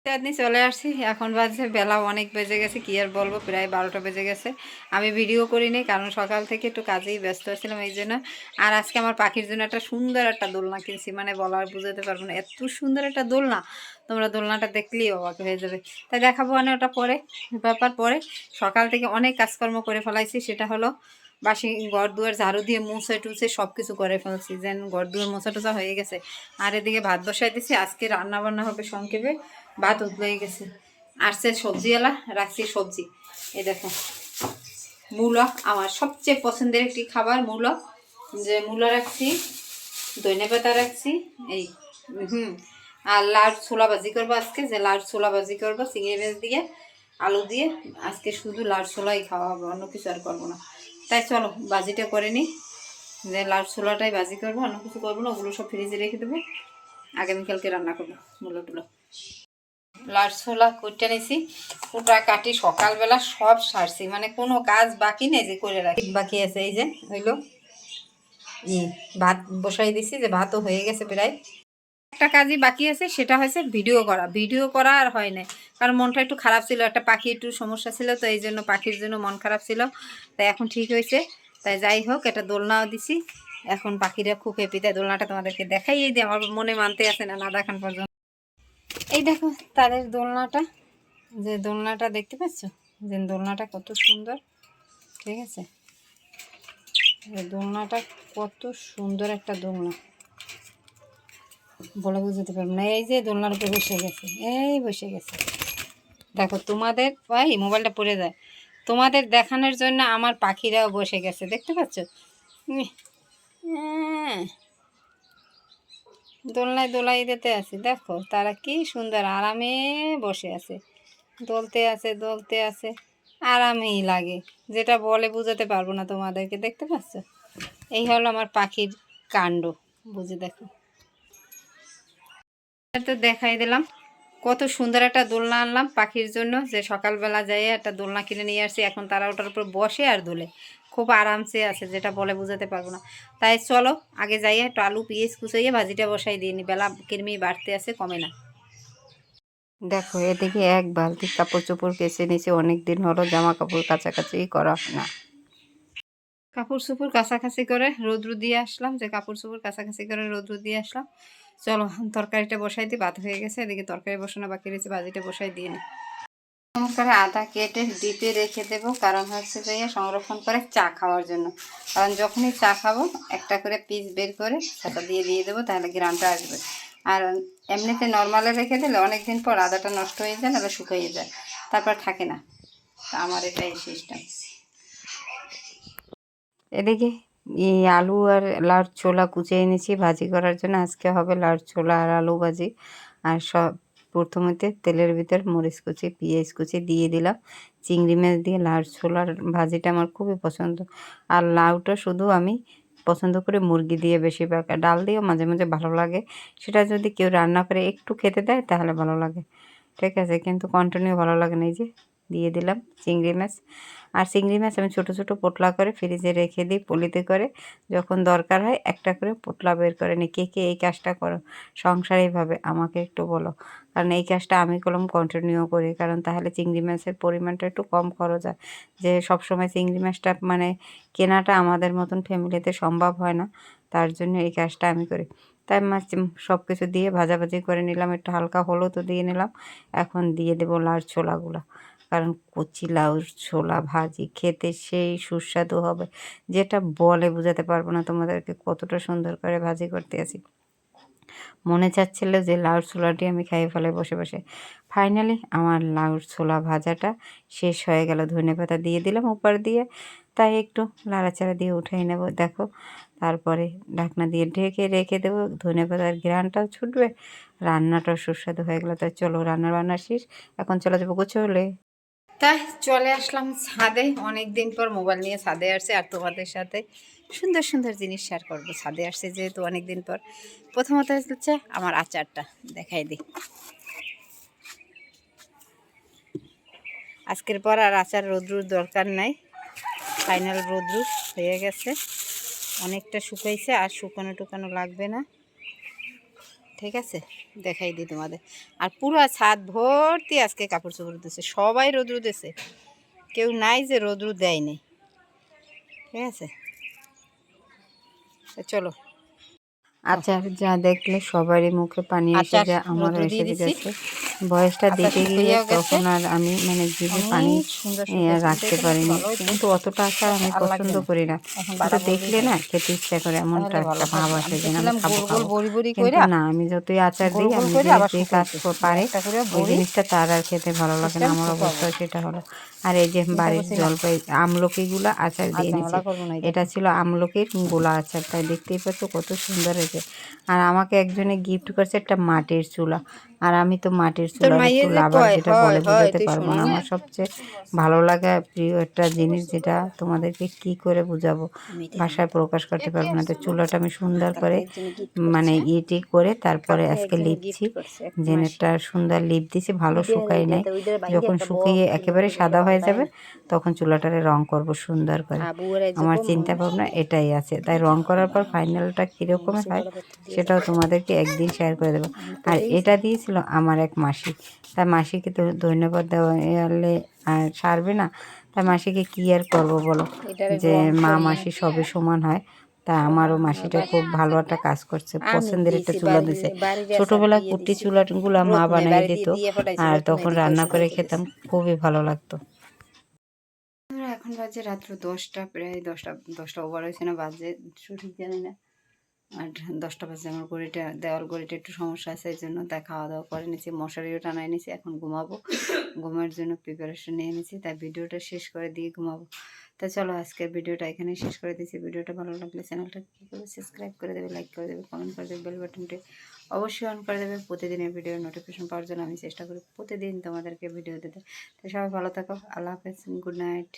চাঁদনি চলে আসছি। এখন বাজে বেলা অনেক বেজে গেছে, কি আর বলবো, প্রায় 12টা বেজে গেছে। আমি ভিডিও করিনি কারণ সকাল থেকে একটু কাজেই ব্যস্ত ছিলাম এই জন্য। আর আজকে আমার পাখির জন্য একটা সুন্দর একটা দোলনা কিনছি, মানে বলার বুঝাতে পারবো না, এত সুন্দর একটা দোলনা। তোমরা দোলনাটা দেখলেই অবাক হয়ে যাবে। তাই দেখাবো মানে ওটা পরে ব্যাপার। পরে সকাল থেকে অনেক কাজকর্ম করে ফেলাইছি, সেটা হলো বাসি ঘর দুয়ার ঝাড়ু দিয়ে মুছে টুছে সব কিছু করে ফেলছি, যেন ঘর দুয়ার মোছা টোছা হয়ে গেছে। আর এদিকে ভাত বসাই দিছি, আজকে রান্না বান্না হবে সংক্ষেপে। ভাত উতলে গেছে, আসছে সবজিওয়ালা, রাখছি সবজি। এই দেখো মূলা, আমার সবচেয়ে পছন্দের একটি খাবার মূলা, যে মূলা রাখছি, ধনেপাতা রাখছি, এই আর লাউ ছোলা ভাজি করবো আজকে, যে লাউ ছোলা ভাজি করবো চিংড়ি মাছ দিয়ে আলু দিয়ে। আজকে শুধু লাউ ছোলাই খাওয়া হবে, অন্য কিছু আর করবো না। তাই চলো ভাজিটা করে নিই, যে লাউ ছোলাটাই ভাজি করবো, অন্য কিছু করবো না। ওগুলো সব ফ্রিজে রেখে দেবো, আগামীকালকে রান্না করবো মূলো টুলো। লাউ ছোলা কুটে নিছি, কুটা কাটি সকালবেলা সব সারছি, মানে কোনো কাজ বাকি নেই যে করে রাখি। বাকি আছে এই যে হইলো ভাত বসাই দিছি, যে ভাতও হয়ে গেছে প্রায়। একটা কাজই বাকি আছে, সেটা হয়েছে ভিডিও করা। ভিডিও করা আর হয় না, কারণ মনটা একটু খারাপ ছিল, একটা পাখি একটু সমস্যা ছিল, তো এই জন্য পাখির জন্য মন খারাপ ছিল। তাই এখন ঠিক হয়েছে। তাই যাই হোক, একটা দোলনাও দিছি, এখন পাখিরা খুব হ্যাপি। তাই দোলনাটা তোমাদেরকে দেখাই দিই, আমার মনে মানতে আসে না না দেখান পর্যন্ত। এই দেখো তাদের দোলনাটা, যে দোলনাটা দেখতে পাচ্ছ, যে দোলনাটা কত সুন্দর, ঠিক আছে। দোলনাটা কত সুন্দর একটা দোলনা, বলে বুঝতে পারবো না। এই যে দোলনার উপরে বসে গেছে, এই বসে গেছে, দেখো তোমাদের ভাই মোবাইলটা পড়ে যায়, তোমাদের দেখানোর জন্য আমার পাখিরাও বসে গেছে, দেখতে পাচ্ছ। দোলনায় দোলাই দিতে আছে, দেখো তারা কি সুন্দর আরামে বসে আছে, দোলতে আছে দোলতে আছে, আরামেই লাগে, যেটা বলে বুঝাতে পারবো না তোমাদেরকে, দেখতে পাচ্ছ। এই হলো আমার পাখির কাণ্ড, বুঝে দেখো। তো দেখাই দিলাম কত সুন্দর একটা দোলনা আনলাম পাখির জন্য, যে সকালবেলা যাই একটা দোলনা কিনে নিয়ে আসছি। এখন তারা ওটার উপর বসে আর দোলে, খুব আরামসে আছে, যেটা বলে বুঝাতে পারবো না। তাই চলো আগে যাই, একটু আলু পেঁয়াজ কুচাইয়ে ভাজিটা বসাই দিয়ে নি, বেলা কিরমি বাড়তে আছে, কমে না। দেখো এদিকে এক বালতি কাপড় চোপড় কেচে নিচে, অনেক দিন হলো জামা কাপড় কাছাকাছি করা হয় না। কাপড় চোপড় কাছাকাছি করে রৌদ্র দিয়ে আসলাম, যে কাপড় চোপড় কাছাকাছি করে রৌদ্র দিয়ে আসলাম। চলো তরকারিটা বসাই দিই, ভাত হয়ে গেছে, এদিকে তরকারি বসানো বাকি রয়েছে, ভাজিটা বসাই দিয়ে নিই। করে আদা কেটে ডিপে রেখে দেবো, কারণ হচ্ছে যে সংরক্ষণ করে চা খাওয়ার জন্য। কারণ যখনই চা খাবো একটা করে পিস বের করে সেটা দিয়ে দেবো, তাহলে গ্রামটা আসবে। আর এমনিতে নর্মালে রেখে দিলে অনেক দিন পর আদাটা নষ্ট হয়ে যায়, নাহলে শুকিয়ে যায়, তারপর থাকে না। তা আমার এটাই সিস্টেম। এদিকে এই আলু আর লাউর ছোলা কুচিয়ে এনেছি ভাজি করার জন্য। আজকে হবে লাউর ছোলা আর আলু ভাজি। আর সব প্রথমেতে তেলের ভিতর মরিচ কুচি পেঁয়াজ কুচি দিয়ে দিলাম, চিংড়ি মাছ দিয়ে লাউর ছোলার ভাজিটা আমার খুবই পছন্দ। আর লাউটা শুধু আমি পছন্দ করি মুরগি দিয়ে বেশিরভাগ, ডাল দিয়েও মাঝে মাঝে ভালো লাগে। সেটা যদি কেউ রান্না করে একটু খেতে দেয় তাহলে ভালো লাগে, ঠিক আছে, কিন্তু কন্টিনিউ ভালো লাগে না। এই যে দিয়ে দিলাম চিংড়ি মাছ। আর চিংড়ি মাছ আমি ছোটো ছোটো পোটলা করে ফ্রিজে রেখে দিই পলিতে করে, যখন দরকার হয় একটা করে পোটলা বের করে নিই। কে কে এই কাজটা করো সংসারে এইভাবে আমাকে একটু বলো, কারণ এই কাজটা আমি করলাম কন্টিনিউ করি, কারণ তাহলে চিংড়ি মাছের পরিমাণটা একটু কম খরচ হয়। যে সবসময় চিংড়ি মাছটা মানে কেনাটা আমাদের মতন ফ্যামিলিতে সম্ভব হয় না, তার জন্য এই কাজটা আমি করি। তাই মাছ সব কিছু দিয়ে ভাজাভাজি করে নিলাম, একটু হালকা হলুদও দিয়ে নিলাম। এখন দিয়ে দেবো লাউর ছোলাগুলো, কারণ কচি লাউর ছোলা ভাজি খেতে সেই সুস্বাদু হবে, যেটা বলে বোঝাতে পারবো না তোমাদেরকে কতটা সুন্দর করে ভাজি করতে আছি। মনে চাচ্ছিল যে লাউর ছোলাটি আমি খাইয়ে ফেলে বসে বসে। ফাইনালি আমার লাউর ছোলা ভাজাটা শেষ হয়ে গেল, ধনেপাতা দিয়ে দিলাম উপর দিয়ে, তাই একটু নাড়াচাড়া দিয়ে উঠাই নেব। দেখো তারপরে ঢাকনা দিয়ে ঢেকে রেখে দেবো, ধনেপাতার ঘ্রাণটাও ছুটবে, রান্নাটাও সুস্বাদু হয়ে গেলো। তাই চলো রান্না শেষ, এখন চলে যাবো গোছলে। তাই চলে আসলাম ছাদে, অনেক দিন পর মোবাইল নিয়ে ছাদে আসছে, আর তোমাদের সাথে সুন্দর সুন্দর জিনিস শেয়ার করবো। ছাদে আসছে যেহেতু অনেক দিন পর। প্রথমত হচ্ছে আমার আচারটা দেখাই দিই। আজকের পর আর আচার রোদ্রুর দরকার নাই, ফাইনাল রোদ্রু হয়ে গেছে, অনেকটা শুকাইছে, আর শুকানো টুকানো লাগবে না। ঠিক আছে, দেখাই দিই তোমাদের। আর পুরো ছাদ ভর্তি আজকে কাপড় চোপড় দিচ্ছে, সবাই রোদ্রু দিচ্ছে, কেউ নাই যে রোদ্রু দেয় নাই। ঠিক আছে, চলো। আচার যা দেখলে সবারই মুখে পানি এসে যায়, আমারও এসে গেছে। বয়সটা দেখে গিয়ে তখন আর আমি মানে জিভে পানি রাখতে পারিনি, কিন্তু অতটা আচার আমি পছন্দ করি না, কিন্তু দেখলে না খেতে ইচ্ছা করে, এমনটা একটা ভাব আসে যে আমি খাবো খাবো। কিন্তু না, আমি যতই আচার দিই, আমি যে কাজ পারে ওই জিনিসটা তার আর খেতে ভালো লাগে না। আমার অবস্থা সেটা হলো। আর এই যে বাড়ির জলপাই আমলকিগুলো আচার দিয়ে এনেছি, এটা ছিল আমলকির গোলা আচার, তাই দেখতেই পাচ্ছ কত সুন্দর হয়েছে। আর আমাকে একজনে গিফট করছে একটা মাটির চুলা, আর আমি তো মাটির চুলার একটু লাভার, যেটা বলে বোঝাতে পারবো না। আমার সবচেয়ে ভালো লাগা প্রিয় একটা জিনিস, যেটা তোমাদেরকে কি করে বোঝাবো, ভাষায় প্রকাশ করতে পারবো না। তো চুলাটা আমি সুন্দর করে মানে ইটি করে তারপরে আজকে লিপছি, জেনেরটা সুন্দর লিপ দিছি, ভালো শুকাই নাই। যখন শুকিয়ে একেবারে সাদা হয়ে যাবে তখন চুলাটারে রং করব সুন্দর করে। আমার চিন্তা ভাবনা এটাই আছে, তাই রং করার পর ফাইনালটা কীরকম হয় সেটাও তোমাদেরকে একদিন শেয়ার করে দেবো। আর এটা দিয়েছিল আমার এক মাসি, তাই মাসিকে তো ধন্যবাদ দেওয়ালে আর সারবে না। তাই মাসিকে কী আর করবো বলো, যে মা মাসি সবে সমান হয়। তা আমারও মাসিটা খুব ভালো একটা কাজ করছে, পছন্দের একটা চুলা দিছে। ছোটোবেলায় কুটি চুলাগুলো মা বানিয়ে দিত, আর তখন রান্না করে খেতাম, খুবই ভালো লাগতো। এখন বাজে রাত্র 10টা, প্রায় 10টা ওভার হয়েছে না, বাজে সঠিক জানি না। আর 10টা বাজে, আমার ঘড়িটা দেওয়াল ঘড়িটা একটু সমস্যা আছে, এই জন্য তাই খাওয়া দাওয়া করে নিয়েছি, মশারিও টানাই নিয়েছি, এখন ঘুমাবো। ঘুমার জন্য প্রিপারেশন নিয়ে নিয়েছি, তাই ভিডিওটা শেষ করে দিয়ে ঘুমাবো। তা চলো, আজকের ভিডিওটা এখানে শেষ করে দিয়েছি। ভিডিওটা ভালো লাগলে চ্যানেলটা কী করবে, সাবস্ক্রাইব করে দেবে, লাইক করে দেবে, কমেন্ট করে দেবে, বেল বাটনটি অবশ্যই অন করে দেবে। প্রতিদিনের ভিডিওর নোটিফিকেশন পাওয়ার জন্য আমি চেষ্টা করি প্রতিদিন তোমাদেরকে ভিডিও দিতে। তো সবাই ভালো থাকো, আল্লাহ হাফেজ, গুড নাইট।